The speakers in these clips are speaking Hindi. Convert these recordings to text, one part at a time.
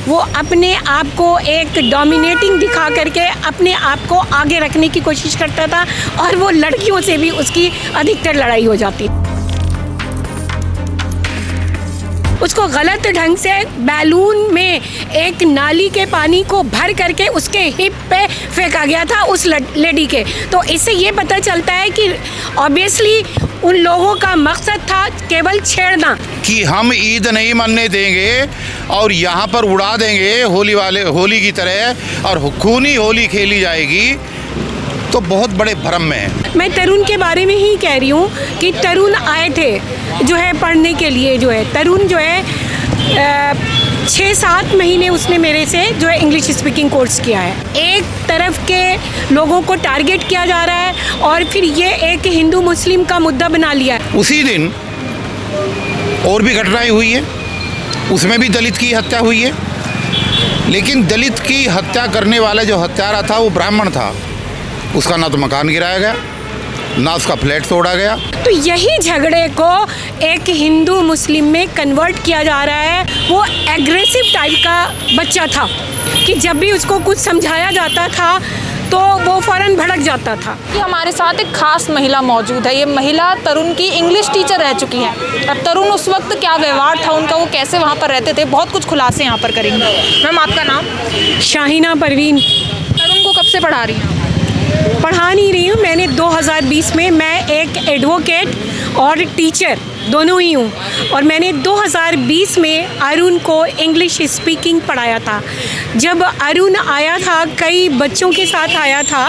वो अपने आप को एक डोमिनेटिंग दिखा करके अपने आप को आगे रखने की कोशिश करता था और वो लड़कियों से भी उसकी अधिकतर लड़ाई हो जाती। उसको गलत ढंग से बैलून में एक नाली के पानी को भर करके उसके हिप पे फेंका गया था उस लेडी के। तो इससे ये पता चलता है कि ऑब्वियसली उन लोगों का मकसद था केवल छेड़ना कि हम ईद नहीं मनने देंगे और यहाँ पर उड़ा देंगे होली की तरह और खूनी होली खेली जाएगी, तो बहुत बड़े भ्रम में है। मैं तरुण के बारे में ही कह रही हूँ कि तरुण आए थे जो है पढ़ने के लिए, जो है तरुण जो है 6-7 महीने उसने मेरे से जो है इंग्लिश स्पीकिंग कोर्स किया है। एक तरफ के लोगों को टारगेट किया जा रहा है और फिर ये एक हिंदू मुस्लिम का मुद्दा बना लिया है। उसी दिन और भी घटनाएं हुई है, उसमें भी दलित की हत्या हुई है, लेकिन दलित की हत्या करने वाला जो हत्यारा था वो ब्राह्मण था। उसका ना तो मकान गिराया गया, ना उसका फ्लैट तोड़ा गया। तो यही झगड़े को एक हिंदू मुस्लिम में कन्वर्ट किया जा रहा है। वो एग्रेसिव टाइप का बच्चा था कि जब भी उसको कुछ समझाया जाता था तो वो फ़ौरन भड़क जाता था। कि हमारे साथ एक खास महिला मौजूद है। ये महिला तरुण की इंग्लिश टीचर रह चुकी है। अब तरुण उस वक्त क्या व्यवहार था उनका, वो कैसे वहाँ पर रहते थे, बहुत कुछ खुलासे यहाँ पर करेंगे। मैम आपका नाम? शाहिना परवीन। तरुण को कब से पढ़ा रही हैं? पढ़ा नहीं रही हूँ, मैंने 2020 में, मैं एक एडवोकेट और टीचर दोनों ही हूँ, और मैंने 2020 में अरुण को इंग्लिश स्पीकिंग पढ़ाया था। जब अरुण आया था कई बच्चों के साथ आया था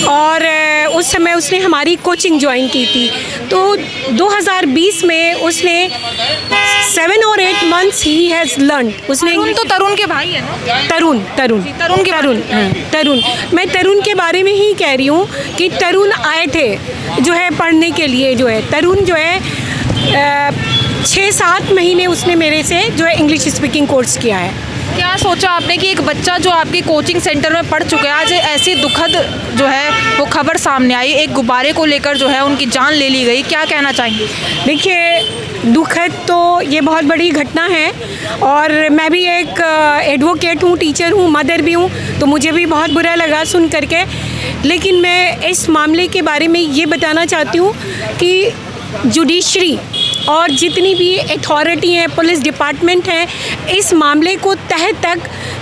और उस समय उसने हमारी कोचिंग ज्वाइन की थी। तो 2020 में उसने 7 और 8 मंथ्स ही हैज़ लर्न। उसने तो तरुण के भाई है ना? तरुण मैं तरुण के बारे में ही कह रही हूँ कि तरुण आए थे जो है पढ़ने के लिए। जो है तरुण जो है 6-7 महीने उसने मेरे से जो है इंग्लिश स्पीकिंग कोर्स किया है। क्या सोचा आपने कि एक बच्चा जो आपके कोचिंग सेंटर में पढ़ चुका है, आज ऐसी दुखद जो है वो खबर सामने आई, एक गुब्बारे को लेकर जो है उनकी जान ले ली गई, क्या कहना चाहेंगे? देखिए, दुखद तो ये बहुत बड़ी घटना है और मैं भी एक एडवोकेट हूँ, टीचर हूँ, मदर भी हूँ, तो मुझे भी बहुत बुरा लगा सुन करके। लेकिन मैं इस मामले के बारे में ये बताना चाहती हूँ कि जुडिशरी और जितनी भी अथॉरिटी हैं, पुलिस डिपार्टमेंट हैं, इस मामले को तह तक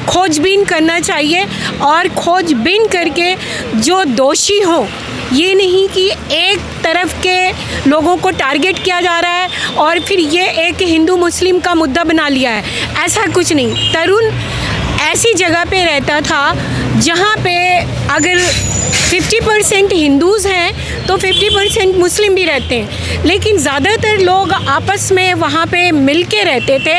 खोजबीन करना चाहिए और खोजबीन करके जो दोषी हों, ये नहीं कि एक तरफ के लोगों को टारगेट किया जा रहा है और फिर ये एक हिंदू मुस्लिम का मुद्दा बना लिया है। ऐसा कुछ नहीं। तरुण ऐसी जगह पे रहता था जहाँ पे अगर 50% हिंदूज़ हैं तो 50% मुस्लिम भी रहते हैं, लेकिन ज़्यादातर लोग आपस में वहाँ पे मिल के रहते थे।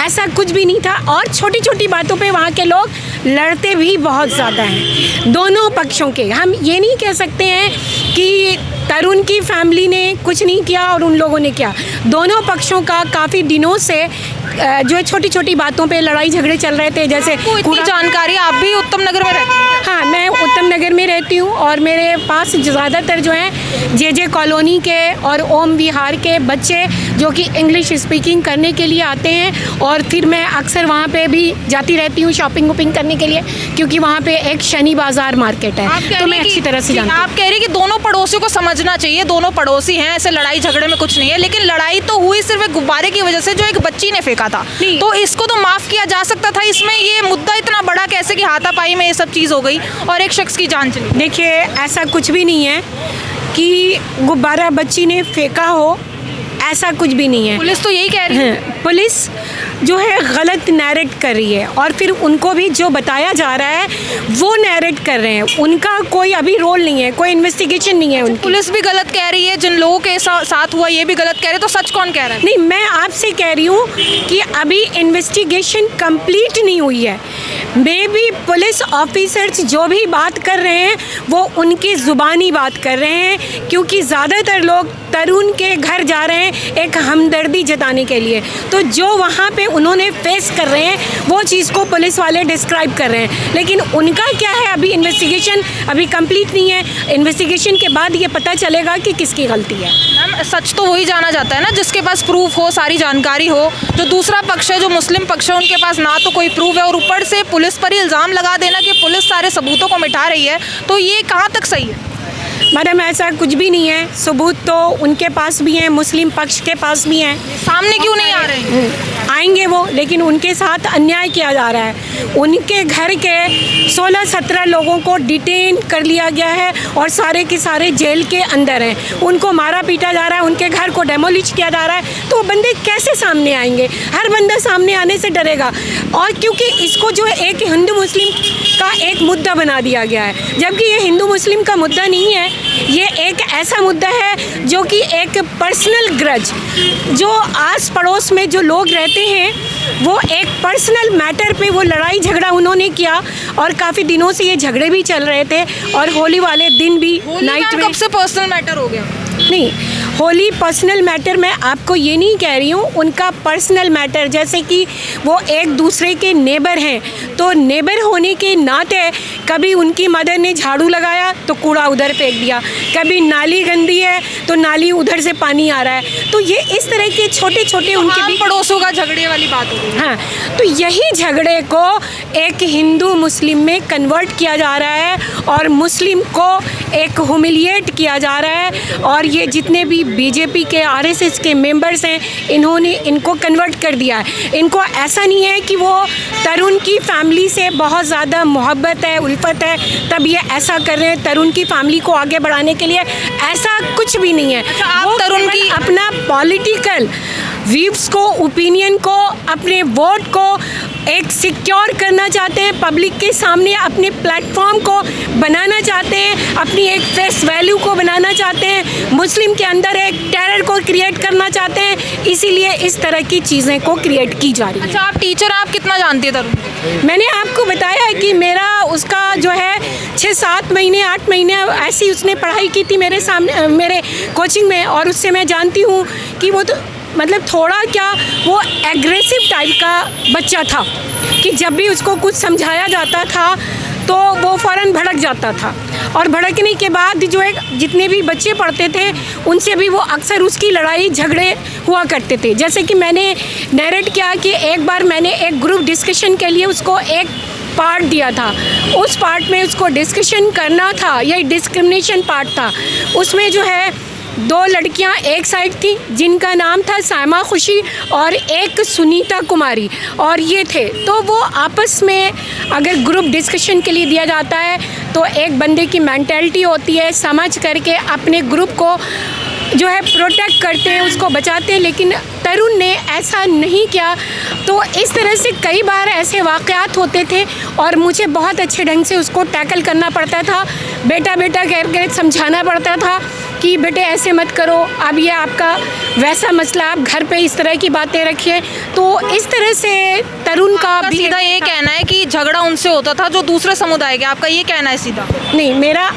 ऐसा कुछ भी नहीं था और छोटी छोटी बातों पे वहाँ के लोग लड़ते भी बहुत ज़्यादा हैं, दोनों पक्षों के। हम ये नहीं कह सकते हैं कि तरुण की फैमिली ने कुछ नहीं किया और उन लोगों ने किया। दोनों पक्षों का काफ़ी दिनों से जो है छोटी छोटी बातों पे लड़ाई झगड़े चल रहे थे। जैसे इतनी जानकारी, आप भी उत्तम नगर में रहती हैं? हाँ, मैं उत्तम नगर में रहती हूँ और मेरे पास ज़्यादातर जो हैं जे कॉलोनी के और ओम विहार के बच्चे जो कि इंग्लिश स्पीकिंग करने के लिए आते हैं, और फिर मैं अक्सर वहाँ पे भी जाती रहती हूँ शॉपिंग वॉपिंग करने के लिए, क्योंकि वहाँ पे एक शनि बाज़ार मार्केट है। तो मैं अच्छी तरह से जानती हूँ। आप कह रही कि दोनों पड़ोसियों को समझना चाहिए, दोनों पड़ोसी हैं, ऐसे लड़ाई झगड़े में कुछ नहीं है, लेकिन लड़ाई तो हुई सिर्फ एक गुब्बारे की वजह से जो एक बच्ची ने फेंका था। तो इसको तो माफ़ किया जा सकता था। इसमें ये मुद्दा इतना बड़ा कैसे कि हाथापाई में ये सब चीज़ हो गई और एक शख्स की जान चली? देखिए, ऐसा कुछ भी नहीं है कि गुब्बारा बच्ची ने फेंका हो, ऐसा कुछ भी नहीं है। पुलिस तो यही कह रही है। पुलिस जो है गलत नैरेट कर रही है और फिर उनको भी जो बताया जा रहा है वो नैरेट कर रहे हैं। उनका कोई अभी रोल नहीं है, कोई इन्वेस्टिगेशन नहीं है उनकी। पुलिस भी गलत कह रही है, जिन लोगों के साथ हुआ ये भी गलत कह रहे हैं, तो सच कौन कह रहा है? नहीं, मैं आपसे कह रही हूँ कि अभी इन्वेस्टिगेशन कंप्लीट नहीं हुई है। मे बी पुलिस ऑफिसर्स जो भी बात कर रहे हैं वो उनकी ज़ुबानी बात कर रहे हैं, क्योंकि ज़्यादातर लोग तरुण के घर जा रहे हैं एक हमदर्दी जताने के लिए। तो जो वहाँ पे उन्होंने फेस कर रहे हैं वो चीज़ को पुलिस वाले डिस्क्राइब कर रहे हैं, लेकिन उनका क्या है, अभी इन्वेस्टिगेशन अभी कंप्लीट नहीं है। इन्वेस्टिगेशन के बाद ये पता चलेगा कि किसकी गलती है। मैम सच तो वही जाना जाता है ना जिसके पास प्रूफ हो, सारी जानकारी हो। जो दूसरा पक्ष है, जो मुस्लिम पक्ष है, उनके पास ना तो कोई प्रूफ है और ऊपर से पुलिस पर ही इल्ज़ाम लगा देना कि पुलिस सारे सबूतों को मिटा रही है, तो ये कहाँ तक सही है? मैडम ऐसा कुछ भी नहीं है, सबूत तो उनके पास भी हैं, मुस्लिम पक्ष के पास भी हैं। सामने क्यों नहीं आ रहे हैं? आएंगे वो, लेकिन उनके साथ अन्याय किया जा रहा है। उनके घर के 16-17 लोगों को डिटेन कर लिया गया है और सारे के सारे जेल के अंदर हैं। उनको मारा पीटा जा रहा है, उनके घर को डेमोलिश किया जा रहा है। तो बंदे कैसे सामने आएंगे? हर बंदा सामने आने से डरेगा, और क्योंकि इसको जो है एक हिंदू मुस्लिम का एक मुद्दा बना दिया गया है, जबकि ये हिंदू मुस्लिम का मुद्दा नहीं है। ये एक ऐसा मुद्दा है जो कि एक पर्सनल ग्रज, जो आस पड़ोस में जो लोग रहते हैं वो एक पर्सनल मैटर पे वो लड़ाई झगड़ा उन्होंने किया, और काफ़ी दिनों से ये झगड़े भी चल रहे थे, और होली वाले दिन भी नाइट में। कब से पर्सनल मैटर हो गया? नहीं, होली पर्सनल मैटर मैं आपको ये नहीं कह रही हूँ, उनका पर्सनल मैटर, जैसे कि वो एक दूसरे के नेबर हैं, तो नेबर होने के नाते कभी उनकी मदर ने झाड़ू लगाया तो कूड़ा उधर फेंक दिया, कभी नाली गंदी है तो नाली उधर से पानी आ रहा है। तो ये इस तरह के छोटे छोटे उनके भी पड़ोसों का झगड़े वाली बात हो गई। हाँ, तो यही झगड़े को एक हिंदू मुस्लिम में कन्वर्ट किया जा रहा है और मुस्लिम को एक ह्यूमिलिएट किया जा रहा है, और ये जितने भी बीजेपी के आरएसएस के मेंबर्स हैं इन्होंने इनको कन्वर्ट कर दिया है। इनको ऐसा नहीं है कि वो तरुण की फैमिली से बहुत ज़्यादा मोहब्बत है, उल्फत है, तब ये ऐसा कर रहे हैं तरुण की फैमिली को आगे बढ़ाने के लिए, ऐसा कुछ भी नहीं है। आप तरुण की अपना पॉलिटिकल व्यूज़ को, ओपिनियन को, अपने वोट को एक सिक्योर करना चाहते हैं, पब्लिक के सामने अपने प्लेटफॉर्म को बनाना चाहते हैं, अपनी एक फेस वैल्यू को बनाना चाहते हैं, मुस्लिम के अंदर एक टेरर को क्रिएट करना चाहते हैं, इसीलिए इस तरह की चीज़ें को क्रिएट की जा रही है। अच्छा, आप टीचर, आप कितना जानती है तरुण? मैंने आपको बताया है कि मेरा उसका जो है 6-7 महीने 8 महीने ऐसी उसने पढ़ाई की थी मेरे सामने, मेरे कोचिंग में, और उससे मैं जानती हूँ कि वो तो मतलब थोड़ा क्या वो एग्रेसिव टाइप का बच्चा था, कि जब भी उसको कुछ समझाया जाता था तो वो फ़ौरन भड़क जाता था, और भड़कने के बाद जो है जितने भी बच्चे पढ़ते थे उनसे भी वो अक्सर उसकी लड़ाई झगड़े हुआ करते थे। जैसे कि मैंने नैरेट किया कि एक बार मैंने एक ग्रुप डिस्कशन के लिए उसको एक पार्ट दिया था, उस पार्ट में उसको डिस्कशन करना था, यही डिस्क्रिमिनेशन पार्ट था। उसमें जो है 2 लड़कियां एक साइड थी जिनका नाम था सायमा खुशी और एक सुनीता कुमारी, और ये थे। तो वो आपस में अगर ग्रुप डिस्कशन के लिए दिया जाता है तो एक बंदे की मेंटालिटी होती है, समझ करके अपने ग्रुप को जो है प्रोटेक्ट करते हैं, उसको बचाते हैं, लेकिन तरुण ने ऐसा नहीं किया। तो इस तरह से कई बार ऐसे वाक़यात होते थे और मुझे बहुत अच्छे ढंग से उसको टैकल करना पड़ता था, बेटा बेटा कह के समझाना पड़ता था कि बेटे ऐसे मत करो, अब ये आपका वैसा मसला, आप घर पे इस तरह की बातें रखिए। तो इस तरह से तरुण का भी सीधा ये कहना है कि झगड़ा उनसे होता था जो दूसरे समुदाय के, आपका ये कहना है सीधा? नहीं, मेरा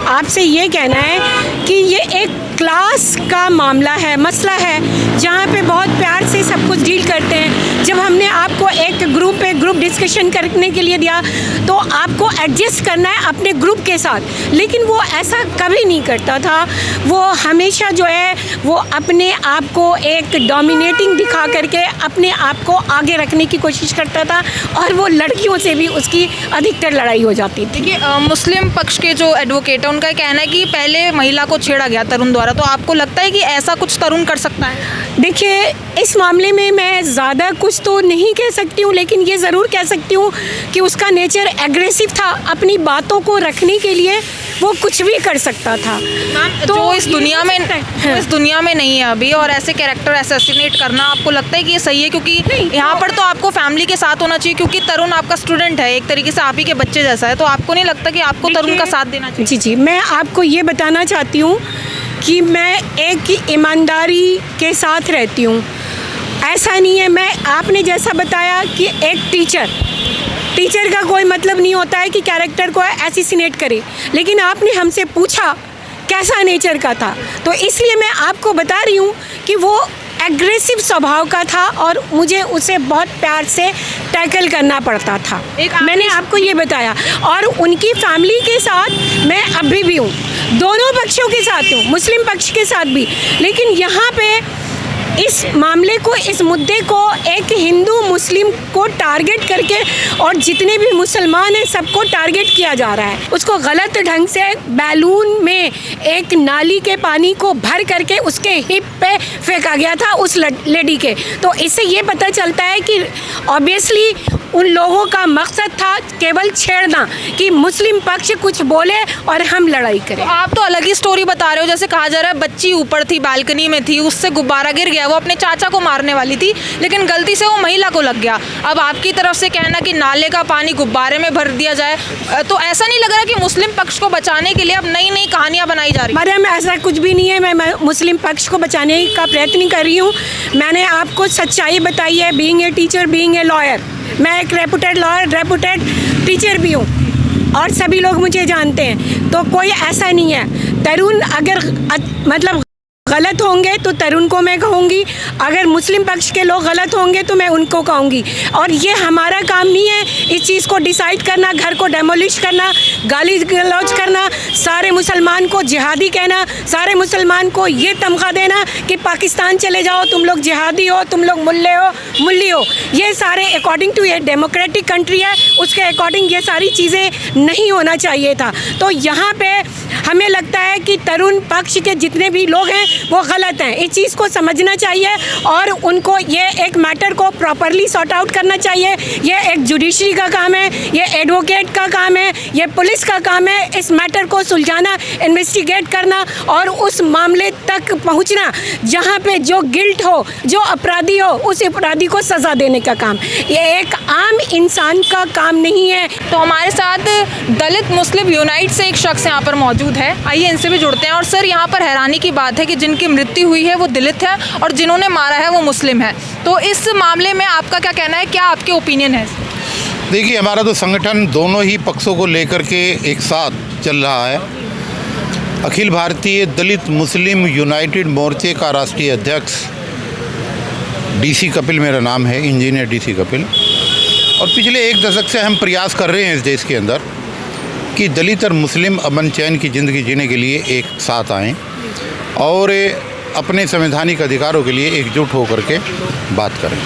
आपसे ये कहना है कि ये एक क्लास का मामला है, मसला है, जहाँ पे बहुत प्यार से सब कुछ डील करते हैं। जब हमने आपको एक ग्रुप पे ग्रुप डिस्कशन करने के लिए दिया तो आपको एडजस्ट करना है अपने ग्रुप के साथ, लेकिन वो ऐसा कभी नहीं करता था। वो हमेशा जो है वो अपने आप को एक डोमिनेटिंग दिखा करके अपने आप को आगे रखने की कोशिश करता था, और वो लड़कियों से भी उसकी अधिकतर लड़ाई हो जाती थी। देखिए, मुस्लिम पक्ष के जो एडवोकेट है उनका कहना है कि पहले महिला को छेड़ा गया तरुण द्वारा, तो आपको लगता है कि ऐसा कुछ तरुण कर सकता है? देखिए, इस मामले में मैं ज़्यादा कुछ तो नहीं कह सकती हूँ, लेकिन ये ज़रूर कह सकती हूँ कि उसका नेचर एग्रेसिव था, अपनी बातों को रखने के लिए वो कुछ भी कर सकता था। तो जो इस दुनिया में नहीं है अभी, और ऐसे कैरेक्टर असैसिनेट करना आपको लगता है कि ये सही है? क्योंकि यहाँ पर तो आपको फैमिली के साथ होना चाहिए, क्योंकि तरुण आपका स्टूडेंट है, एक तरीके से आप ही के बच्चे जैसा है, तो आपको नहीं लगता कि आपको तरुण का साथ देना चाहिए? जी, मैं आपको ये बताना चाहती हूँ कि मैं एक ईमानदारी के साथ रहती हूँ, ऐसा नहीं है। मैं आपने जैसा बताया कि एक टीचर का कोई मतलब नहीं होता है कि कैरेक्टर को एसिसिनेट करे, लेकिन आपने हमसे पूछा कैसा नेचर का था, तो इसलिए मैं आपको बता रही हूँ कि वो एग्रेसिव स्वभाव का था और मुझे उसे बहुत प्यार से टैकल करना पड़ता था। मैंने आपको ये बताया, और उनकी फैमिली के साथ मैं अभी भी हूँ, दोनों पक्षों के साथ हूँ, मुस्लिम पक्ष के साथ भी। लेकिन यहाँ पे इस मामले को, इस मुद्दे को एक हिंदू मुस्लिम को टारगेट करके और जितने भी मुसलमान हैं सबको टारगेट किया जा रहा है। उसको गलत ढंग से बैलून में एक नाली के पानी को भर करके उसके हिप पे फेंका गया था उस लेडी के। तो इससे ये पता चलता है कि ऑब्वियसली उन लोगों का मकसद था केवल छेड़ना, कि मुस्लिम पक्ष कुछ बोले और हम लड़ाई करें। आप तो अलग ही स्टोरी बता रहे हो, जैसे कहा जा रहा है बच्ची ऊपर थी, बालकनी में थी, उससे गुब्बारा गिर गया, वो अपने चाचा को मारने वाली थी लेकिन गलती से वो महिला को लग गया। अब आपकी तरफ से कहना कि नाले का पानी गुब्बारे में भर दिया जाए, तो ऐसा नहीं लग रहा कि मुस्लिम पक्ष को बचाने के लिए अब नई नई कहानियाँ बनाई जा रही? मरियम, ऐसा कुछ भी नहीं है। मैं मुस्लिम पक्ष को बचाने का प्रयत्न कर रही हूँ। मैंने आपको सच्चाई बताई है, being a teacher, being a lawyer. मैं एक रेपुटेड लॉयर, रेपुटेड टीचर भी हूँ और सभी लोग मुझे जानते हैं। तो कोई ऐसा नहीं है। तरुण अगर मतलब गलत होंगे तो तरुण को मैं कहूँगी, अगर मुस्लिम पक्ष के लोग गलत होंगे तो मैं उनको कहूँगी। और ये हमारा काम नहीं है इस चीज़ को डिसाइड करना, घर को डेमोलिश करना, गाली गलौज करना, सारे मुसलमान को जिहादी कहना, सारे मुसलमान को ये तमगा देना कि पाकिस्तान चले जाओ, तुम लोग जिहादी हो, तुम लोग मुल्ली हो। ये सारे अकॉर्डिंग टू ये डेमोक्रेटिक कंट्री है, उसके अकॉर्डिंग ये सारी चीज़ें नहीं होना चाहिए था। तो यहाँ पे हमें लगता है कि तरुण पक्ष के जितने भी लोग हैं वो गलत हैं। इस चीज़ को समझना चाहिए और उनको ये एक मैटर को प्रॉपरली सॉर्ट आउट करना चाहिए। ये एक जुडिशरी का काम है, ये एडवोकेट का काम है, ये पुलिस का काम है इस मैटर को सुलझाना, इन्वेस्टिगेट करना और उस मामले तक पहुंचना जहां पे जो गिल्ट हो, जो अपराधी हो, उस अपराधी को सज़ा देने का काम। ये एक आम इंसान का काम नहीं है। तो हमारे साथ दलित मुस्लिम यूनाइट से एक शख्स यहाँ पर मौजूद है, आइए इनसे भी जुड़ते हैं। और सर, यहाँ पर हैरानी की बात है कि जिनकी मृत्यु हुई है वो दलित है और जिन्होंने मारा है वो मुस्लिम है। तो इस मामले में आपका क्या कहना है, क्या आपके ओपिनियन है? देखिए, हमारा तो संगठन दोनों ही पक्षों को लेकर के एक साथ चल रहा है। अखिल भारतीय दलित मुस्लिम यूनाइटेड मोर्चे का राष्ट्रीय अध्यक्ष डीसी कपिल मेरा नाम है, इंजीनियर डीसी कपिल। और पिछले एक दशक से हम प्रयास कर रहे हैं इस देश के अंदर कि दलित और मुस्लिम अमन चैन की ज़िंदगी जीने के लिए एक साथ आएं और अपने संवैधानिक अधिकारों के लिए एकजुट होकर के बात करें।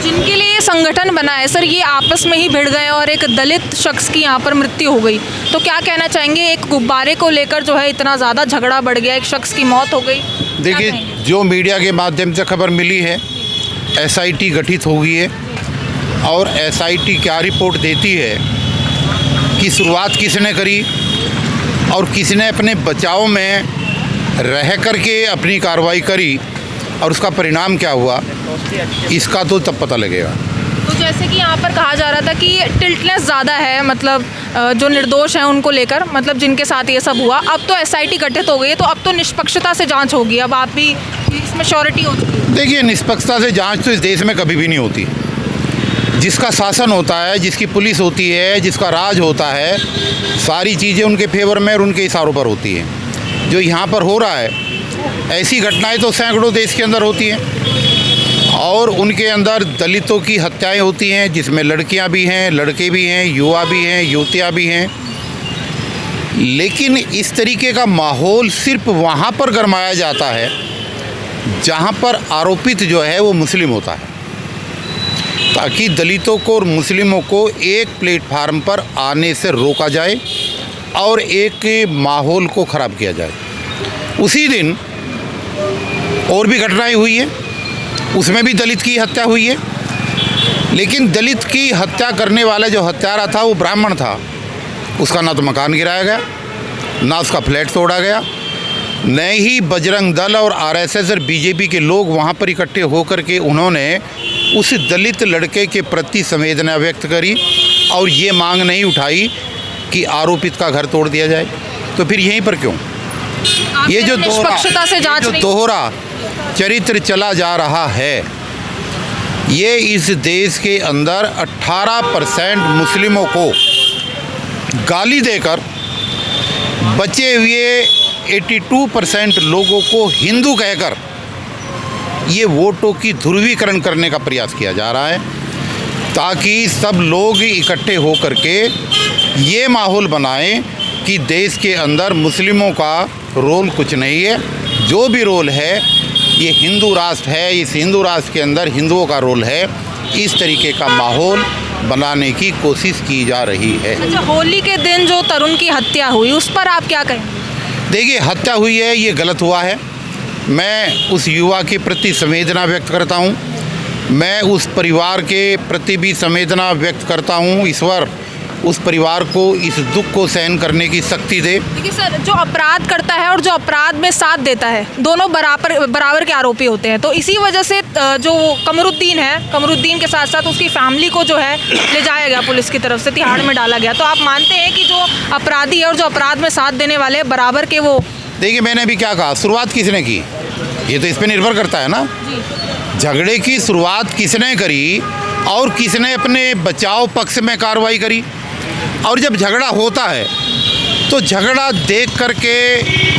जिनके लिए संगठन बना है सर, ये आपस में ही भिड़ गए और एक दलित शख्स की यहाँ पर मृत्यु हो गई, तो क्या कहना चाहेंगे? एक गुब्बारे को लेकर जो है इतना ज़्यादा झगड़ा बढ़ गया, एक शख्स की मौत हो गई। देखिए, जो मीडिया के माध्यम से खबर मिली है, SIT गठित हो गई है और SIT क्या रिपोर्ट देती है कि शुरुआत किसने करी और किसने अपने बचाव में रह करके अपनी कार्रवाई करी और उसका परिणाम क्या हुआ, इसका तो तब पता लगेगा। तो जैसे कि यहाँ पर कहा जा रहा था कि टिल्टनेस ज़्यादा है, मतलब जो निर्दोष हैं उनको लेकर, मतलब जिनके साथ ये सब हुआ। अब तो SIT गठित हो गई है, तो अब तो निष्पक्षता से जांच होगी। अब आप भी इसमें श्योरिटी हो चुकी है? देखिए, निष्पक्षता से जांच तो इस देश में कभी भी नहीं होती। जिसका शासन होता है, जिसकी पुलिस होती है, जिसका राज होता है, सारी चीज़ें उनके फेवर में और उनके इशारों पर होती हैं। जो यहाँ पर हो रहा है, ऐसी घटनाएं तो सैकड़ों देश के अंदर होती हैं और उनके अंदर दलितों की हत्याएं होती हैं, जिसमें लड़कियां भी हैं, लड़के भी हैं, युवा भी हैं, युवतियां भी हैं। लेकिन इस तरीके का माहौल सिर्फ वहाँ पर गरमाया जाता है जहाँ पर आरोपित जो है वो मुस्लिम होता है, ताकि दलितों को और मुस्लिमों को एक प्लेटफार्म पर आने से रोका जाए और एक माहौल को ख़राब किया जाए। उसी दिन और भी घटनाएं हुई हैं, उसमें भी दलित की हत्या हुई है, लेकिन दलित की हत्या करने वाला जो हत्यारा था वो ब्राह्मण था। उसका ना तो मकान गिराया गया, ना उसका फ्लैट तोड़ा गया, न ही बजरंग दल और RSS और BJP के लोग वहाँ पर इकट्ठे होकर के उन्होंने उस दलित लड़के के प्रति संवेदना व्यक्त करी और ये मांग नहीं उठाई कि आरोपित का घर तोड़ दिया जाए। तो फिर यहीं पर क्यों ये जो दोहरा चरित्र चला जा रहा है, ये इस देश के अंदर 18% मुस्लिमों को गाली देकर बचे हुए 82% लोगों को हिंदू कहकर ये वोटों की ध्रुवीकरण करने का प्रयास किया जा रहा है, ताकि सब लोग इकट्ठे हो करके ये माहौल बनाएं कि देश के अंदर मुस्लिमों का रोल कुछ नहीं है, जो भी रोल है ये हिंदू राष्ट्र है, इस हिंदू राष्ट्र के अंदर हिंदुओं का रोल है। इस तरीके का माहौल बनाने की कोशिश की जा रही है। अच्छा, होली के दिन जो तरुण की हत्या हुई उस पर आप क्या कहेंगे? देखिए, हत्या हुई है, ये गलत हुआ है। मैं उस युवा के प्रति संवेदना व्यक्त करता हूँ, मैं उस परिवार के प्रति भी संवेदना व्यक्त करता हूँ। ईश्वर उस परिवार को इस दुख को सहन करने की शक्ति दे। देखिए सर, जो अपराध करता है और जो अपराध में साथ देता है, दोनों बराबर के आरोपी होते हैं। तो इसी वजह से जो कमरुद्दीन है, कमरुद्दीन के साथ साथ उसकी फैमिली को जो है ले जाया गया पुलिस की तरफ से, तिहाड़ में डाला गया। तो आप मानते हैं कि जो अपराधी है और जो अपराध में साथ देने वाले बराबर के वो? देखिए, मैंने अभी क्या कहा, शुरुआत किसने की ये तो इस पर निर्भर करता है ना। झगड़े की शुरुआत किसने करी और किसने अपने बचाव पक्ष में कार्रवाई करी। और जब झगड़ा होता है तो झगड़ा देख करके,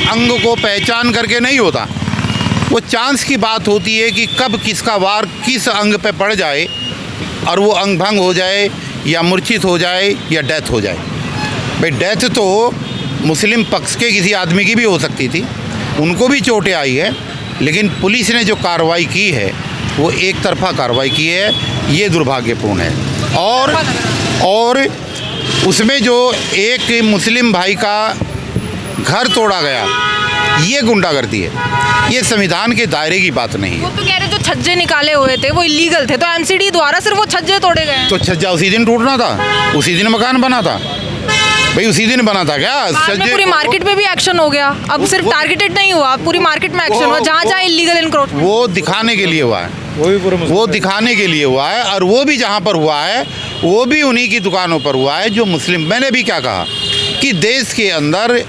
अंग को पहचान करके नहीं होता, वो चांस की बात होती है कि कब किसका वार किस अंग पे पड़ जाए और वो अंग भंग हो जाए या मूर्छित हो जाए या डेथ हो जाए। भाई डेथ तो मुस्लिम पक्ष के किसी आदमी की भी हो सकती थी, उनको भी चोटें आई है, लेकिन पुलिस ने जो कार्रवाई की है वो एक तरफा कार्रवाई की है, ये दुर्भाग्यपूर्ण है। और उसमें जो एक मुस्लिम भाई का घर तोड़ा गया, ये गुंडागर्दी है, ये संविधान के दायरे की बात नहीं है। वो तो कह रहे जो छज्जे निकाले हुए थे वो इलीगल थे, तो एमसीडी द्वारा सिर्फ वो छज्जे तोड़े गए। तो छज्जा उसी दिन टूटना था, उसी दिन मकान बना था भाई, उसी दिन बना था क्या? छज्जे पूरी मार्केट में भी एक्शन हो गया, अब सिर्फ टारगेटेड नहीं हुआ, पूरी मार्केट में एक्शन हुआ, जहाँ जहाँ इलीगल एनक्रोचमेंट। वो दिखाने के लिए हुआ है, वो दिखाने के लिए हुआ है। और वो भी जहाँ पर हुआ है वो भी उन्हीं की दुकानों पर हुआ है जो मुस्लिम। मैंने भी क्या कहा कि देश के अंदर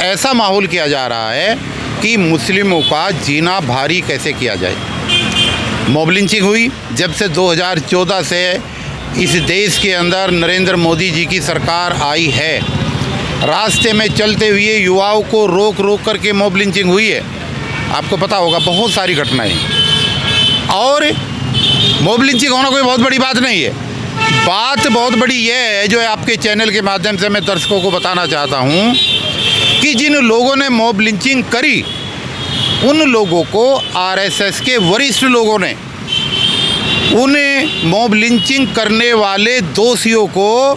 ऐसा माहौल किया जा रहा है कि मुस्लिमों का जीना भारी कैसे किया जाए। मॉब लिंचिंग हुई जब से 2014 से इस देश के अंदर नरेंद्र मोदी जी की सरकार आई है, रास्ते में चलते हुए युवाओं को रोक रोक करके मॉब लिंचिंग हुई है। आपको पता होगा, बहुत सारी घटनाएं। और मॉब लिंचिंग होना कोई बहुत बड़ी बात नहीं है। बात बहुत बड़ी ये है, जो आपके चैनल के माध्यम से मैं दर्शकों को बताना चाहता हूँ, कि जिन लोगों ने मॉब लिंचिंग करी उन लोगों को आरएसएस के वरिष्ठ लोगों ने, उन्हें मॉब लिंचिंग करने वाले दोषियों को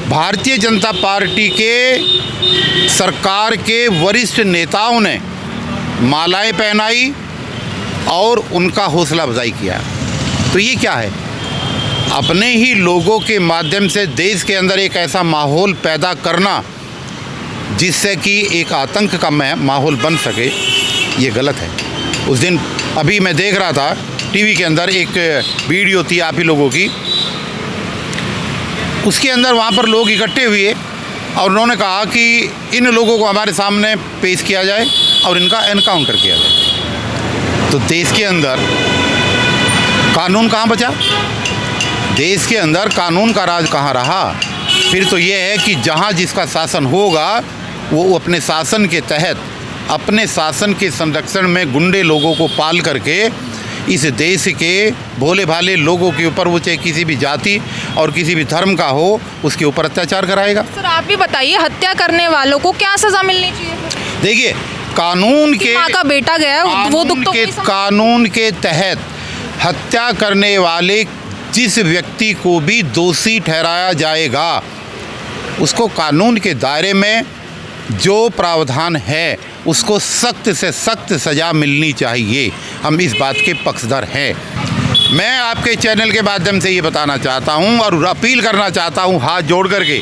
भारतीय जनता पार्टी के सरकार के वरिष्ठ नेताओं ने मालाएं पहनाई और उनका हौसला अफजाई किया। तो ये क्या है? अपने ही लोगों के माध्यम से देश के अंदर एक ऐसा माहौल पैदा करना जिससे कि एक आतंक का माहौल बन सके, ये गलत है। उस दिन अभी मैं देख रहा था टीवी के अंदर, एक वीडियो थी आप ही लोगों की, उसके अंदर वहाँ पर लोग इकट्ठे हुए और उन्होंने कहा कि इन लोगों को हमारे सामने पेश किया जाए और इनका एनकाउंटर किया जाए। तो देश के अंदर कानून कहाँ बचा? देश के अंदर कानून का राज कहाँ रहा? फिर तो ये है कि जहाँ जिसका शासन होगा वो अपने शासन के तहत, अपने शासन के संरक्षण में गुंडे लोगों को पाल करके इस देश के भोले भाले लोगों के ऊपर, वो चाहे किसी भी जाति और किसी भी धर्म का हो, उसके ऊपर अत्याचार कराएगा। सर आप भी बताइए, हत्या करने वालों को क्या सज़ा मिलनी चाहिए? देखिए, कानून के, माँ का बेटा गया, वो दुख तो कानून के तहत हत्या करने वाले जिस व्यक्ति को भी दोषी ठहराया जाएगा उसको कानून के दायरे में जो प्रावधान है उसको सख्त से सख्त सज़ा मिलनी चाहिए। हम इस बात के पक्षधर हैं। मैं आपके चैनल के माध्यम से ये बताना चाहता हूँ और अपील करना चाहता हूँ हाथ जोड़ करके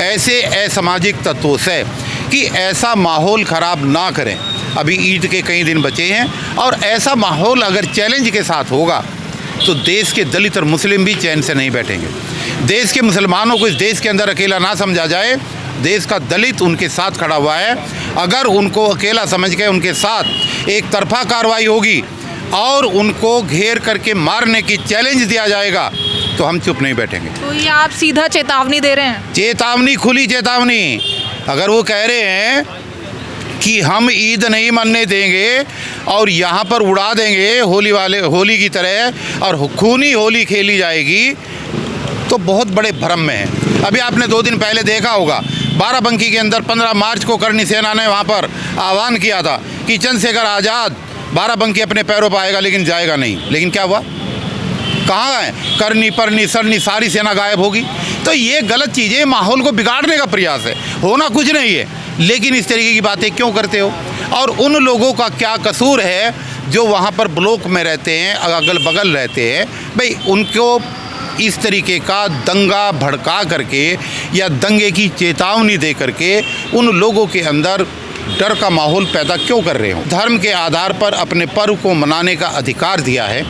ऐसे असामाजिक तत्वों से कि ऐसा माहौल ख़राब ना करें। अभी ईद के कई दिन बचे हैं और ऐसा माहौल अगर चैलेंज के साथ होगा तो देश के दलित और मुस्लिम भी चैन से नहीं बैठेंगे। देश के मुसलमानों को इस देश के अंदर अकेला ना समझा जाए। देश का दलित उनके साथ खड़ा हुआ है। अगर उनको अकेला समझ के उनके साथ एक तरफा कार्रवाई होगी और उनको घेर करके मारने की चैलेंज दिया जाएगा तो हम चुप नहीं बैठेंगे। तो ये आप सीधा चेतावनी दे रहे हैं? चेतावनी, खुली चेतावनी। अगर वो कह रहे हैं कि हम ईद नहीं मनने देंगे और यहाँ पर उड़ा देंगे होली की तरह और खूनी होली खेली जाएगी, तो बहुत बड़े भ्रम में है। अभी आपने 2 दिन पहले देखा होगा, बाराबंकी के अंदर 15 मार्च को करनी सेना ने वहाँ पर आह्वान किया था कि चंद्रशेखर आज़ाद बाराबंकी अपने पैरों पर आएगा लेकिन जाएगा नहीं। लेकिन क्या हुआ? कहाँ गए? करनी परनी सरनी सारी सेना गायब होगी। तो ये गलत चीज़ें, माहौल को बिगाड़ने का प्रयास है, होना कुछ नहीं है। लेकिन इस तरीके की बातें क्यों करते हो? और उन लोगों का क्या कसूर है जो वहाँ पर ब्लॉक में रहते हैं, अगल बगल रहते हैं? भाई उनको इस तरीके का दंगा भड़का करके या दंगे की चेतावनी दे करके उन लोगों के अंदर डर का माहौल पैदा क्यों कर रहे हो? धर्म के आधार पर अपने पर्व को मनाने का अधिकार दिया है।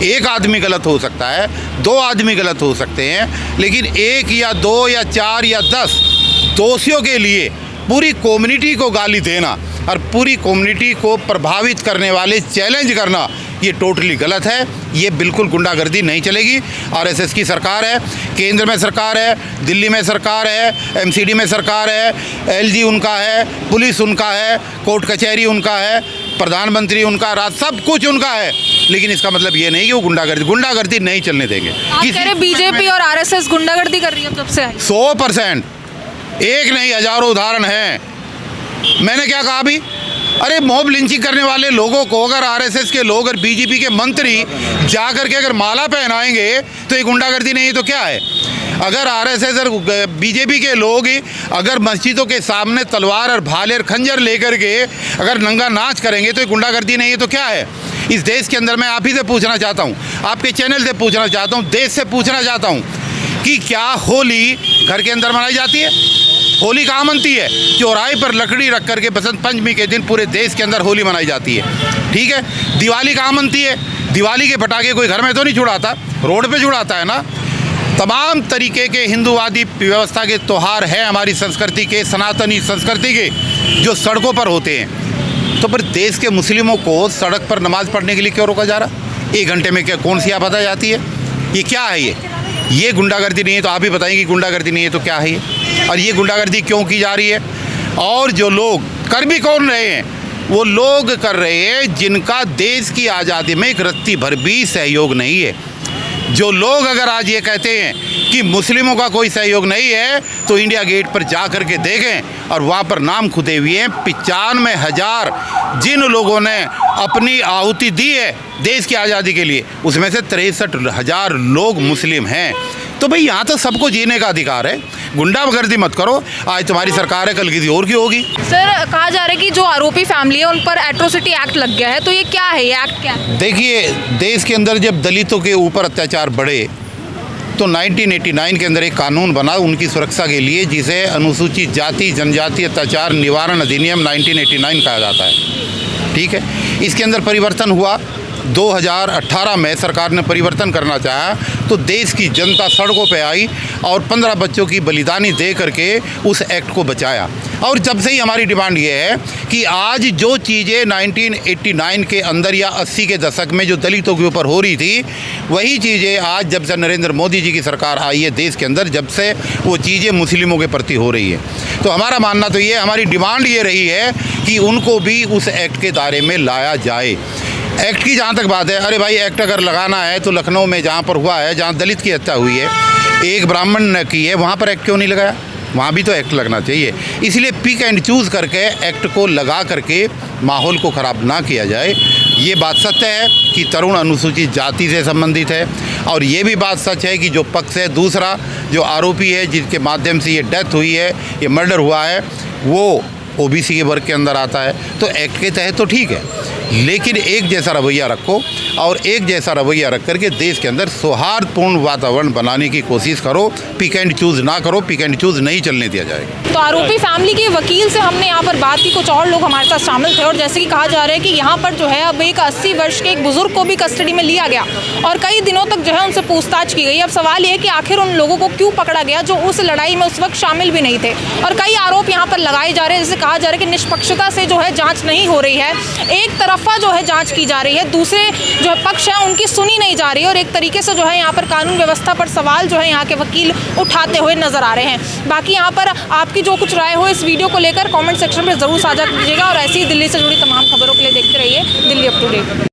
एक आदमी गलत हो सकता है, 2 आदमी गलत हो सकते हैं, लेकिन 1 या 2 या 4 या 10 दोषियों के लिए पूरी कम्युनिटी को गाली देना और पूरी कम्युनिटी को प्रभावित करने वाले चैलेंज करना, ये टोटली गलत है। ये बिल्कुल गुंडागर्दी नहीं चलेगी। आरएसएस की सरकार है, केंद्र में सरकार है, दिल्ली में सरकार है, एमसीडी में सरकार है, एलजी उनका है, पुलिस उनका है, कोर्ट कचहरी उनका है, प्रधानमंत्री उनका, सब कुछ उनका है। लेकिन इसका मतलब ये नहीं कि वो गुंडागर्दी नहीं चलने देंगे। आप कह रहे बीजेपी और आरएसएस गुंडागर्दी कर रही है जब से आई? 100%, एक नहीं हजारों उदाहरण हैं। मैंने क्या कहा अभी? अरे मॉब लिंचिंग करने वाले लोगों को अगर आरएसएस के लोग और बीजेपी के मंत्री जा करके अगर माला पहनाएंगे तो ये गुंडागर्दी नहीं है तो क्या है? अगर आरएसएस और बीजेपी के लोग अगर मस्जिदों के सामने तलवार और भाले और खंजर लेकर के अगर नंगा नाच करेंगे तो ये गुंडागर्दी नहीं है तो क्या है? इस देश के अंदर मैं आप ही से पूछना चाहता हूँ, आपके चैनल से पूछना चाहता हूँ, देश से पूछना चाहता हूँ कि क्या होली घर के अंदर मनाई जाती है? होली कहाँ मनती है? चौराहे पर लकड़ी रख करके बसंत पंचमी के दिन पूरे देश के अंदर होली मनाई जाती है। ठीक है, दिवाली कहाँ मनती है? दिवाली के पटाखे कोई घर में तो नहीं छुड़ाता, रोड पे छुड़ाता है ना। तमाम तरीके के हिंदूवादी व्यवस्था के त्यौहार हैं हमारी संस्कृति के, सनातनी संस्कृति के, जो सड़कों पर होते हैं। तो फिर देश के मुस्लिमों को सड़क पर नमाज़ पढ़ने के लिए क्यों रोका जा रहा? 1 घंटे में क्या कौन सी आपदा जाती है? ये क्या है? ये गुंडागर्दी नहीं है तो आप ही बताएंगे गुंडागर्दी नहीं है तो क्या है ये? और ये गुंडागर्दी क्यों की जा रही है? और जो लोग कर भी कौन रहे हैं? वो लोग कर रहे हैं जिनका देश की आज़ादी में एक रत्ती भर भी सहयोग नहीं है। जो लोग अगर आज ये कहते हैं कि मुस्लिमों का कोई सहयोग नहीं है तो इंडिया गेट पर जा कर के देखें और वहाँ पर नाम खुदे हुए हैं। 95,000 जिन लोगों ने अपनी आहुति दी है देश की आज़ादी के लिए, उसमें से 63,000 लोग मुस्लिम हैं। तो भाई यहाँ तो सबको जीने का अधिकार है। गुंडागर्दी मत करो। आज तुम्हारी सरकार है, कल किसी और की होगी। सर, कहा जा रहा है कि जो आरोपी फैमिली है उन पर एट्रोसिटी एक्ट लग गया है, तो ये क्या है? ये एक्ट क्या है? देखिए, देश के अंदर जब दलितों के ऊपर अत्याचार बढ़े तो 1989 के अंदर एक कानून बना उनकी सुरक्षा के लिए, जिसे अनुसूचित जाति जनजाति अत्याचार निवारण अधिनियम 1989 कहा जाता है। ठीक है, इसके अंदर परिवर्तन हुआ। 2018 में सरकार ने परिवर्तन करना चाहा तो देश की जनता सड़कों पे आई और 15 बच्चों की बलिदानी दे करके उस एक्ट को बचाया। और जब से ही हमारी डिमांड ये है कि आज जो चीज़ें 1989 के अंदर या 80 के दशक में जो दलितों के ऊपर हो रही थी, वही चीज़ें आज जब से नरेंद्र मोदी जी की सरकार आई है देश के अंदर, जब से वो चीज़ें मुस्लिमों के प्रति हो रही है। तो हमारा मानना तो ये, हमारी डिमांड ये रही है कि उनको भी उस एक्ट के दायरे में लाया जाए। एक्ट की जहाँ तक बात है, अरे भाई एक्ट अगर लगाना है तो लखनऊ में जहाँ पर हुआ है, जहाँ दलित की हत्या हुई है, एक ब्राह्मण ने की है, वहाँ पर एक्ट क्यों नहीं लगाया? वहाँ भी तो एक्ट लगना चाहिए। इसलिए पिक एंड चूज़ करके एक्ट को लगा करके माहौल को ख़राब ना किया जाए। ये बात सत्य है कि तरुण अनुसूचित जाति से संबंधित है, और ये भी बात सच है कि जो पक्ष है दूसरा, जो आरोपी है जिसके माध्यम से ये डेथ हुई है, ये मर्डर हुआ है, वो ओबीसी के वर्ग के अंदर आता है। तो एक्ट के तहत तो ठीक है, लेकिन एक जैसा रवैया रखो और एक जैसा रवैया रख करके देश के अंदर सौहार्दपूर्ण वातावरण बनाने की कोशिश करो। पिक एंड चूज़ ना करो, पिक एंड चूज़ नहीं चलने दिया जाएगा। तो आरोपी फैमिली के वकील से हमने यहाँ पर बात की, कुछ और लोग हमारे साथ शामिल थे, और जैसे कि कहा जा रहा है कि यहाँ पर जो है अब एक 80 वर्ष के एक बुजुर्ग को भी कस्टडी में लिया गया और कई दिनों तक जो है उनसे पूछताछ की गई। अब सवाल ये है कि आखिर उन लोगों को क्यों पकड़ा गया जो उस लड़ाई में उस वक्त शामिल भी नहीं थे, और कई आरोप यहाँ पर लगाए जा रहे हैं। जैसे कहा जा रहा है कि निष्पक्षता से जो है जांच नहीं हो रही है, एक तरफा जो है जांच की जा रही है, दूसरे जो है पक्ष है उनकी सुनी नहीं जा रही है और एक तरीके से जो है यहाँ पर कानून व्यवस्था पर सवाल जो है यहाँ के वकील उठाते हुए नजर आ रहे हैं। बाकी यहाँ पर आपकी जो कुछ राय हो इस वीडियो को लेकर कमेंट सेक्शन में ज़रूर साझा कीजिएगा और ऐसी ही दिल्ली से जुड़ी तमाम खबरों के लिए देखते रहिए दिल्ली अप टू डेट।